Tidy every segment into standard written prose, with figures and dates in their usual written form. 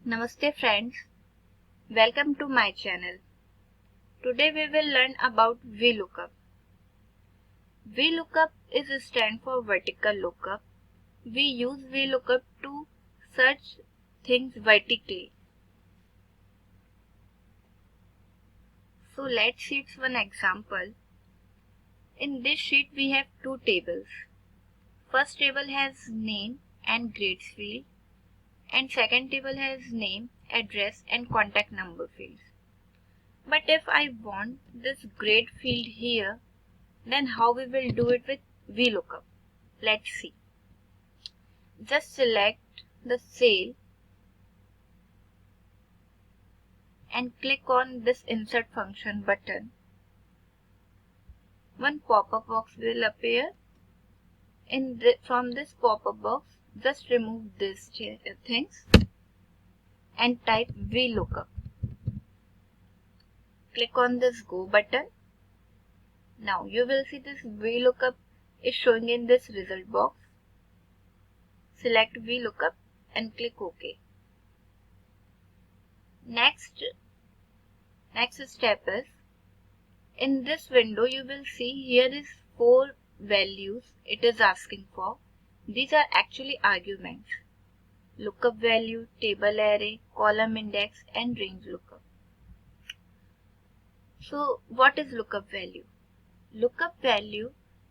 Namaste friends, welcome to my channel. Today we will learn about Vlookup. Vlookup is a stand for vertical lookup. We use Vlookup to search things vertically. So let's see one example. In this sheet we have two tables. First table has name and grades field, and second table has name, address and contact number fields. But if I want this grade field here, then how we will do it with Vlookup? Let's see. Just select the cell and click on this insert function button. One pop-up box will appear. From this pop-up box, just remove these things and type Vlookup. Click on this go button. Now you will see this Vlookup is showing in this result box. Select Vlookup and click OK. Next step is, in this window you will see here is 4 values it is asking for. These are actually arguments: lookup value, table array, column index and range lookup. So what is lookup value? Lookup value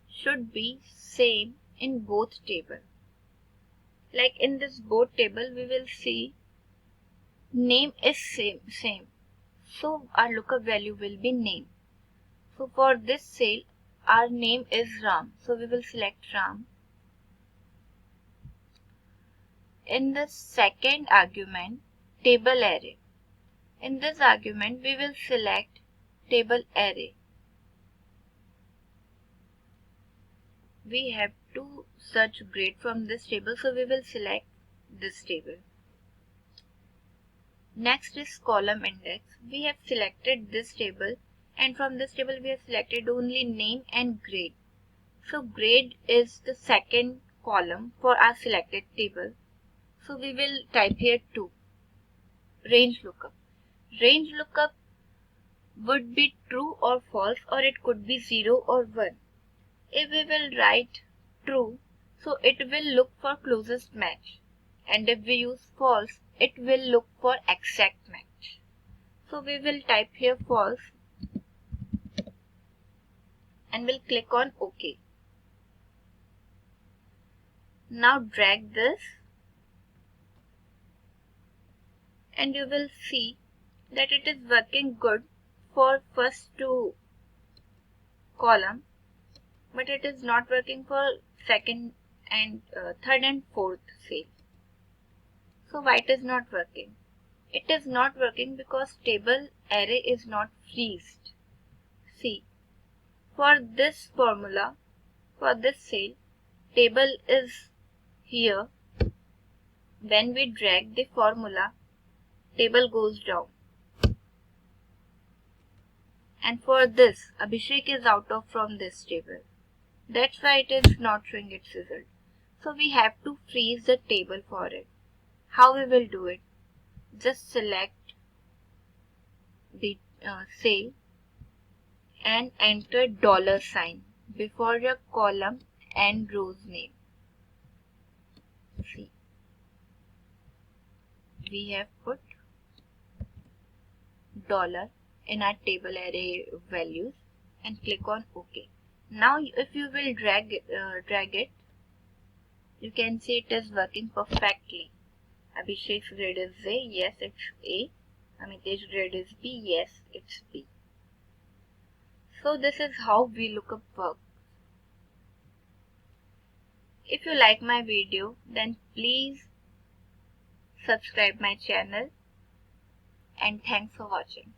should be same in both tables. Like in this both table we will see name is same. So our lookup value will be name. So for this cell our name is Ram. So we will select Ram. In the second argument, table array. In this argument we will select table array. We have to search grade from this table, so we will select this table. Next is column index. We have selected this table, and from this table we have selected only name and grade. So grade is the second column for our selected table. So we will type here 2. Range lookup. Range lookup would be true or false, or it could be 0 or 1. If we will write true, so it will look for closest match, and if we use false, it will look for exact match. So we will type here false and will click on OK. Now drag this and you will see that it is working good for first 2 column, but it is not working for second and third and fourth cell. So why it is not working? It is not working because table array is not freezed. See, for this formula, for this cell, table is here. When we drag the formula, table goes down. And for this, Abhishek is out of from this table. That's why it is not showing its result. So we have to freeze the table for it. How we will do it? Just select the cell and enter $sign before your column and row's name. See, we have put dollar in our table array values and click on OK. Now if you will drag it, you can see it is working perfectly. Abhishek's grade is A, yes it's A. Amitesh's grade is B, yes it's B. So this is how Vlookup works. If you like my video, then please subscribe my channel, and thanks for watching.